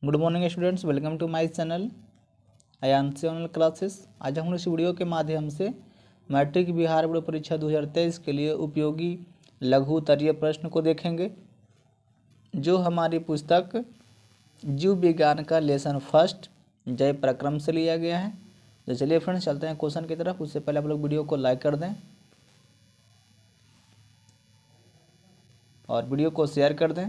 Good morning students, welcome to my channel Aayanshi online classes. आज हम इस वीडियो के माध्यम से मैट्रिक बिहार बोर्ड परीक्षा 2023 के लिए उपयोगी लघु उत्तरीय प्रश्न को देखेंगे, जो हमारी पुस्तक जीव विज्ञान का लेसन फर्स्ट जय प्रक्रम से लिया गया है। तो चलिए फ्रेंड्स चलते हैं क्वेश्चन की तरफ। उससे पहले आप लोग वीडियो को लाइक कर दें और वीडियो को शेयर कर दें,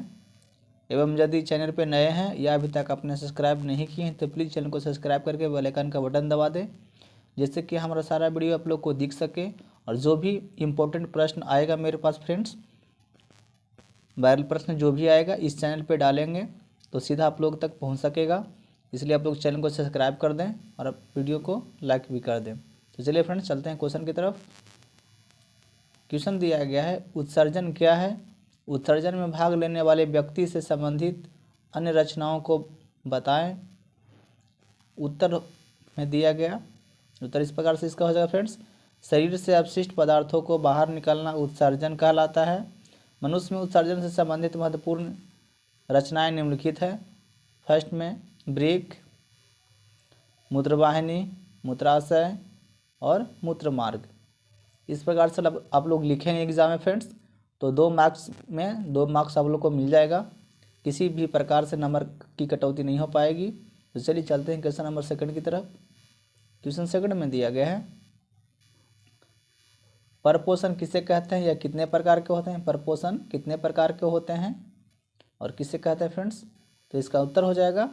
एवं यदि चैनल पर नए हैं या अभी तक आपने सब्सक्राइब नहीं किए हैं तो प्लीज़ चैनल को सब्सक्राइब करके बेल आइकन का बटन दबा दें, जिससे कि हमारा सारा वीडियो आप लोग को दिख सके। और जो भी इम्पोर्टेंट प्रश्न आएगा मेरे पास फ्रेंड्स, वायरल प्रश्न जो भी आएगा इस चैनल पे डालेंगे तो सीधा आप लोग तक पहुंच सकेगा। इसलिए आप लोग चैनल को सब्सक्राइब कर दें और आप वीडियो को लाइक भी कर दें। तो चलिए फ्रेंड्स चलते हैं क्वेश्चन की तरफ। क्वेश्चन दिया गया है, उत्सर्जन क्या है? उत्सर्जन में भाग लेने वाले व्यक्ति से संबंधित अन्य रचनाओं को बताएं। उत्तर में दिया गया उत्तर इस प्रकार से इसका हो जाएगा फ्रेंड्स, शरीर से अपशिष्ट पदार्थों को बाहर निकालना उत्सर्जन कहलाता है। मनुष्य में उत्सर्जन से संबंधित महत्वपूर्ण रचनाएं निम्नलिखित है। फर्स्ट में ब्रेक, मूत्रवाहिनी, मूत्राशय और मूत्रमार्ग। इस प्रकार से आप लोग लिखेंगे एग्जाम में फ्रेंड्स, तो 2 मार्क्स आप लोग को मिल जाएगा। किसी भी प्रकार से नंबर की कटौती नहीं हो पाएगी। तो चलिए चलते हैं क्वेश्चन नंबर सेकंड की तरफ। क्वेश्चन सेकंड में दिया गया है, परपोषण किसे कहते हैं या कितने प्रकार के होते हैं? परपोषण कितने प्रकार के होते हैं और किसे कहते हैं फ्रेंड्स? तो इसका उत्तर हो जाएगा,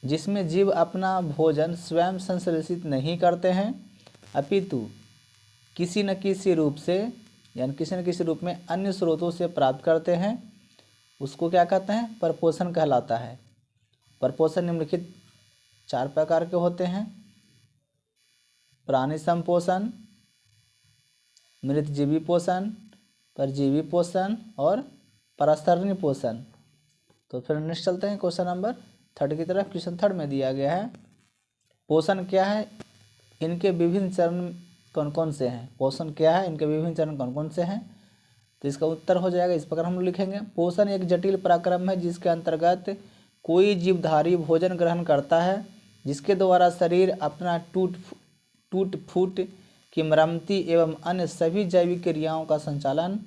जिसमें जीव अपना भोजन स्वयं संश्लेषित नहीं करते हैं, अपितु किसी न किसी रूप से यानी किसी न किसी रूप में अन्य स्रोतों से प्राप्त करते हैं, उसको क्या कहते हैं? परपोषण कहलाता है। परपोषण निम्नलिखित 4 प्रकार के होते हैं, प्राणी संपोषण, मृतजीवी पोषण, परजीवी पोषण और परस्तरणी पोषण। तो फिर नेक्स्ट चलते हैं क्वेश्चन नंबर थर्ड की तरफ। क्वेश्चन थर्ड में दिया गया है, पोषण क्या है? इनके विभिन्न चरण कौन कौन से हैं? पोषण क्या है? इनके विभिन्न चरण कौन कौन से हैं? तो इसका उत्तर हो जाएगा इस प्रकार हम लोग लिखेंगे, पोषण एक जटिल पराक्रम है जिसके अंतर्गत कोई जीवधारी भोजन ग्रहण करता है, जिसके द्वारा शरीर अपना टूट फूट की मरम्मती एवं अन्य सभी जैविक क्रियाओं का संचालन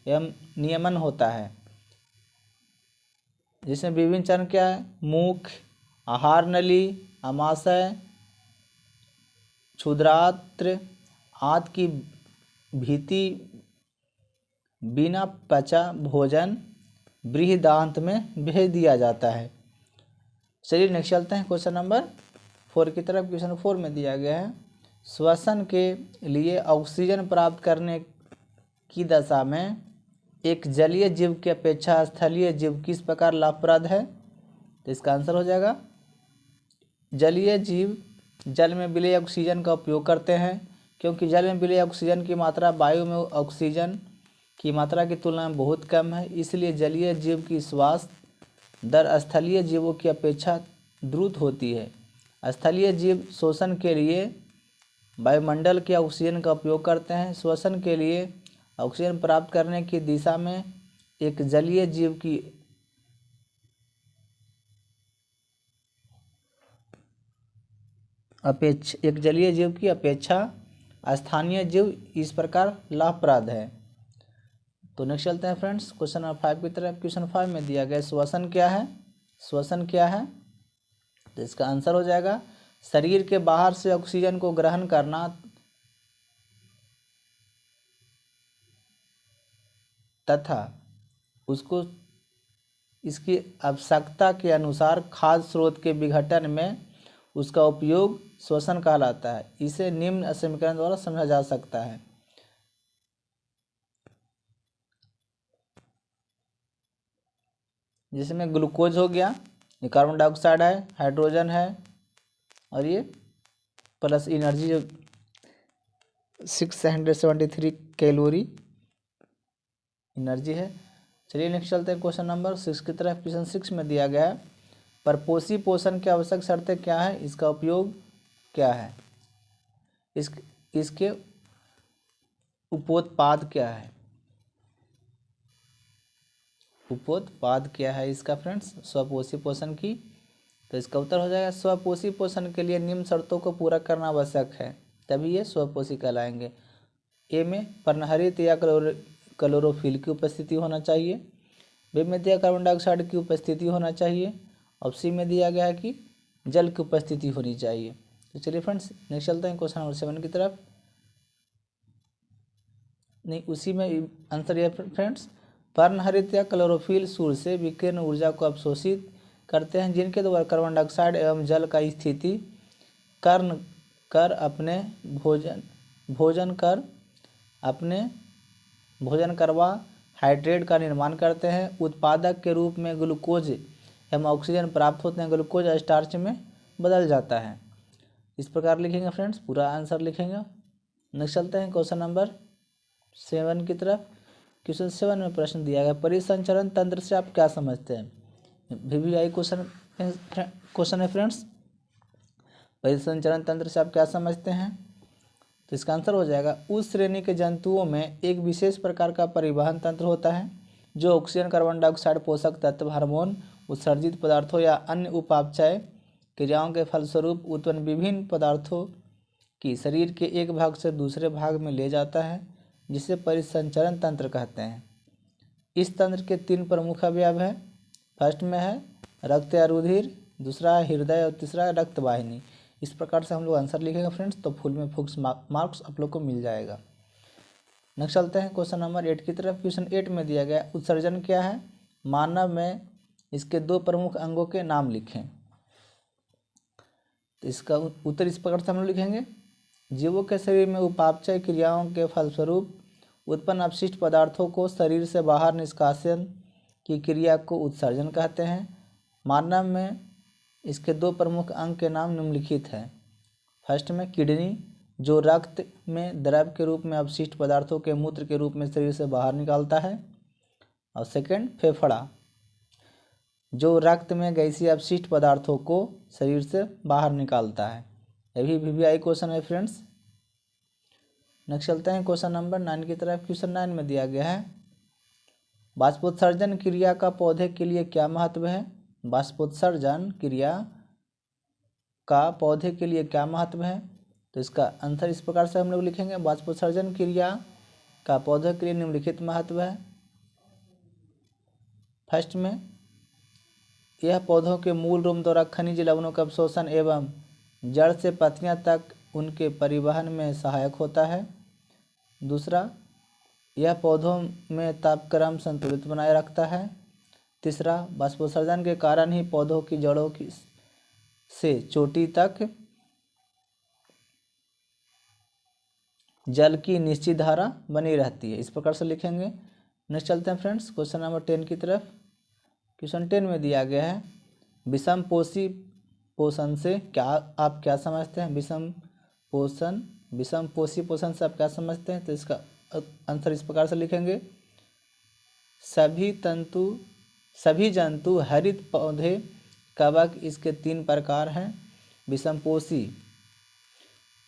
एवं नियमन होता है। जिसमें विभिन्न चरण क्या है? मुख, आहार नली, आमाशय, क्षुद्रांत्र आदि की भीति बिना पचा भोजन बृहदान्त में भेज दिया जाता है। चलिए नेक्स्ट चलते हैं क्वेश्चन नंबर 4 की तरफ। क्वेश्चन 4 में दिया गया है, श्वसन के लिए ऑक्सीजन प्राप्त करने की दशा में एक जलीय जीव की अपेक्षा स्थलीय जीव किस प्रकार लाभप्रद है? तो इसका आंसर हो जाएगा, जलीय जीव जल में विलेय ऑक्सीजन का उपयोग करते हैं, क्योंकि जल में विलेय ऑक्सीजन की मात्रा वायु में ऑक्सीजन की मात्रा की तुलना में बहुत कम है। इसलिए जलीय जीव की श्वास दर स्थलीय जीवों की अपेक्षा द्रुत होती है। स्थलीय जीव श्वसन के लिए वायुमंडल के ऑक्सीजन का उपयोग करते हैं। श्वसन के लिए ऑक्सीजन प्राप्त करने की दिशा में एक जलीय जीव की अपेक्षा स्थानीय जीव इस प्रकार लाभप्रद है। तो नेक्स्ट चलते हैं फ्रेंड्स क्वेश्चन नंबर 5 की तरफ। क्वेश्चन 5 में दिया गया, श्वसन क्या है? श्वसन क्या है? तो इसका आंसर हो जाएगा, शरीर के बाहर से ऑक्सीजन को ग्रहण करना तथा उसको इसकी आवश्यकता के अनुसार खाद्य स्रोत के विघटन में उसका उपयोग श्वसन कहलाता है। इसे निम्न समीकरण द्वारा समझा जा सकता है। जिसमें ग्लूकोज हो गया, ये कार्बन डाइऑक्साइड है, हाइड्रोजन है और ये प्लस एनर्जी जो 673 कैलोरी एनर्जी है। चलिए नेक्स्ट चलते हैं क्वेश्चन नंबर 6 की तरफ। क्वेश्चन 6 में दिया गया है, परपोषी पोषण की आवश्यक शर्तें क्या है? इसका उपयोग क्या है? इसके उपोत्पाद क्या है? उपोत्पाद क्या है इसका फ्रेंड्स? स्वपोषी पोषण की तो इसका उत्तर हो जाएगा स्वपोषी पोषण के लिए निम्न शर्तों को पूरा करना आवश्यक है, तभी ये स्वपोषी कहलाएंगे। ए में पर्णहरित या क्लोरोफिल की उपस्थिति होना चाहिए। बी में दिया कार्बन डाइऑक्साइड की उपस्थिति होना चाहिए। और सी में दिया गया है कि जल की उपस्थिति होनी चाहिए। तो चलिए फ्रेंड्स नेक्स्ट चलते हैं क्वेश्चन नंबर 7 की तरफ। नहीं, उसी में आंसर यह फ्रेंड्स, पर्णहरित या क्लोरोफिल सूर्य से विकिरण ऊर्जा को अवशोषित करते हैं, जिनके द्वारा कार्बन डाइऑक्साइड एवं जल का स्थिति कर अपने भोजन करवा हाइड्रेट का निर्माण करते हैं। उत्पादक के रूप में ग्लूकोज एवं ऑक्सीजन प्राप्त होते हैं। ग्लूकोज स्टार्च में बदल जाता है। इस प्रकार लिखेंगे फ्रेंड्स, पूरा आंसर लिखेंगे। नेक्स्ट चलते हैं क्वेश्चन नंबर 7 की तरफ। क्वेश्चन 7 में प्रश्न दिया गया, परिसंचरण तंत्र से आप क्या समझते हैं? VVI क्वेश्चन है फ्रेंड्स। परिसंचरण तंत्र से आप क्या समझते हैं? तो इसका आंसर हो जाएगा, उस श्रेणी के जंतुओं में एक विशेष प्रकार का परिवहन तंत्र होता है जो ऑक्सीजन, कार्बन डाइऑक्साइड, पोषक तत्व, हार्मोन, उत्सर्जित पदार्थों या अन्य उपापचय क्रियाओं के फलस्वरूप उत्पन्न विभिन्न पदार्थों की शरीर के एक भाग से दूसरे भाग में ले जाता है, जिसे परिसंचरण तंत्र कहते हैं। इस तंत्र के 3 प्रमुख अवयव हैं। फर्स्ट में है रक्त या रुधिर, दूसरा है हृदय और तीसरा है रक्त वाहिनी। इस प्रकार से हम लोग आंसर लिखेंगे फ्रेंड्स, तो फुल में फुक्स मार्क्स आप लोग को मिल जाएगा। नेक्स्ट चलते हैं क्वेश्चन नंबर 8 की तरफ। क्वेश्चन 8 में दिया गया, उत्सर्जन क्या है? मानव में इसके 2 प्रमुख अंगों के नाम लिखें। तो इसका उत्तर इस प्रकार से हम लोग लिखेंगे, जीवों के शरीर में उपापचय क्रियाओं के फलस्वरूप उत्पन्न अपशिष्ट पदार्थों को शरीर से बाहर निष्कासन की क्रिया को उत्सर्जन कहते हैं। मानव में इसके 2 प्रमुख अंग के नाम निम्नलिखित हैं। फर्स्ट में किडनी, जो रक्त में द्रव के रूप में अपशिष्ट पदार्थों के मूत्र के रूप में शरीर से बाहर निकालता है। और सेकंड फेफड़ा, जो रक्त में गैसीय अपशिष्ट पदार्थों को शरीर से बाहर निकालता है। यह भी VVI क्वेश्चन है फ्रेंड्स। नेक्स्ट चलते हैं क्वेश्चन नंबर 9 की तरफ। क्वेश्चन 9 में दिया गया है, बाष्पोत्सर्जन क्रिया का पौधे के लिए क्या महत्व है? बाष्पोत्सर्जन क्रिया का पौधे के लिए क्या महत्व है? तो इसका आंसर इस प्रकार से हम लोग लिखेंगे, बाष्पोत्सर्जन क्रिया का पौधे के लिए निम्नलिखित महत्व है। फर्स्ट में, यह पौधों के मूल रूप द्वारा खनिज लवणों का अवशोषण एवं जड़ से पत्तियां तक उनके परिवहन में सहायक होता है। दूसरा, यह पौधों में तापक्रम संतुलित बनाए रखता है। तीसरा, बाष्पोत्सर्जन के कारण ही पौधों की जड़ों से चोटी तक जल की निश्चित धारा बनी रहती है। इस प्रकार से लिखेंगे। नेक्स्ट चलते हैं फ्रेंड्स क्वेश्चन नंबर 10 की तरफ। क्वेश्चन 10 में दिया गया है, विषम पोषी पोषण से आप क्या समझते हैं? विषम पोषी पोषण से आप क्या समझते हैं? तो इसका आंसर इस प्रकार से लिखेंगे, सभी जंतु, हरित पौधे, कवक, इसके 3 प्रकार हैं। विषम पोषी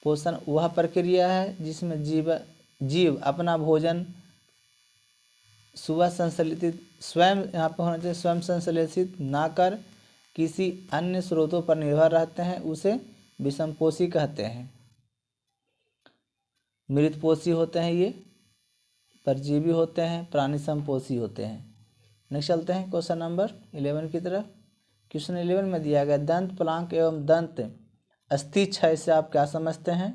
पोषण वह प्रक्रिया है जिसमें जीव अपना भोजन स्वयं यहाँ पर होना चाहिए, स्वयं संश्लेषित ना कर किसी अन्य स्रोतों पर निर्भर रहते हैं, उसे विषमपोषी कहते हैं। मृतपोषी होते हैं ये, परजीवी होते हैं, प्राणी समपोषी होते हैं। नेक्स्ट चलते हैं क्वेश्चन नंबर 11 की तरफ। क्वेश्चन 11 में दिया गया, दंत पलांक एवं दंत अस्थि क्षय से आप क्या समझते हैं?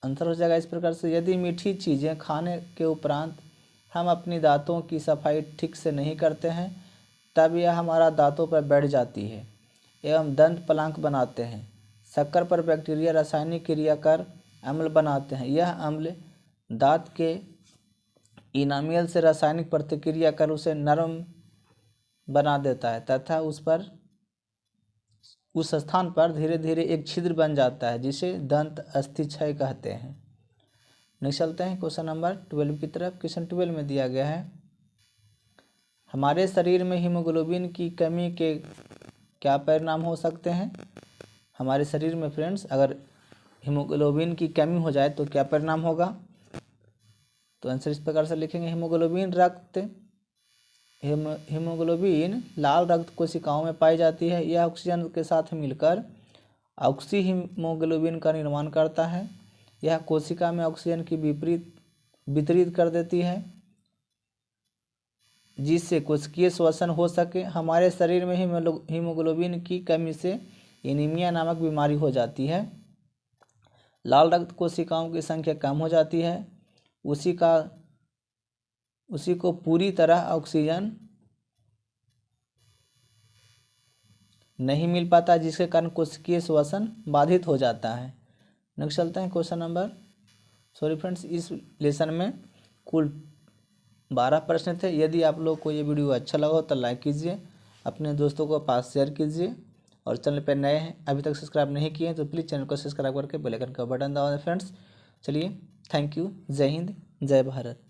आंसर हो जाएगा इस प्रकार से, यदि मीठी चीज़ें खाने के उपरांत हम अपनी दांतों की सफाई ठीक से नहीं करते हैं, तब यह हमारा दांतों पर बैठ जाती है एवं दंत पलांक बनाते हैं। शक्कर पर बैक्टीरिया रासायनिक क्रिया कर अम्ल बनाते हैं। यह अम्ल दांत के इनामेल से रासायनिक प्रतिक्रिया कर उसे नरम बना देता है तथा उस स्थान पर धीरे धीरे एक छिद्र बन जाता है, जिसे दंत अस्थि क्षय कहते हैं। नेक्स्ट चलते हैं क्वेश्चन नंबर 12 की तरफ। क्वेश्चन 12 में दिया गया है, हमारे शरीर में हीमोग्लोबिन की कमी के क्या परिणाम हो सकते हैं? हमारे शरीर में फ्रेंड्स अगर हीमोग्लोबिन की कमी हो जाए तो क्या परिणाम होगा? तो आंसर इस प्रकार से लिखेंगे, हीमोग्लोबिन रक्त हीमोग्लोबिन लाल रक्त कोशिकाओं में पाई जाती है। यह ऑक्सीजन के साथ मिलकर ऑक्सी हीमोग्लोबिन का निर्माण करता है। यह कोशिका में ऑक्सीजन की वितरित कर देती है, जिससे कोशिकीय श्वसन हो सके। हमारे शरीर में हीमोग्लोबिन की कमी से एनीमिया नामक बीमारी हो जाती है। लाल रक्त कोशिकाओं की संख्या कम हो जाती है। उसी को पूरी तरह ऑक्सीजन नहीं मिल पाता, जिसके कारण कोशिकीय श्वसन बाधित हो जाता है। नेक्स्ट चलते हैं क्वेश्चन नंबर। सॉरी फ्रेंड्स, इस लेसन में कुल 12 प्रश्न थे। यदि आप लोग को ये वीडियो अच्छा लगा हो तो लाइक कीजिए, अपने दोस्तों को पास शेयर कीजिए, और चैनल पर नए हैं अभी तक सब्सक्राइब नहीं किए हैं तो प्लीज़ चैनल को सब्सक्राइब करके बेल आइकन का बटन दबाएं फ्रेंड्स। चलिए, थैंक यू। जय हिंद, जय भारत।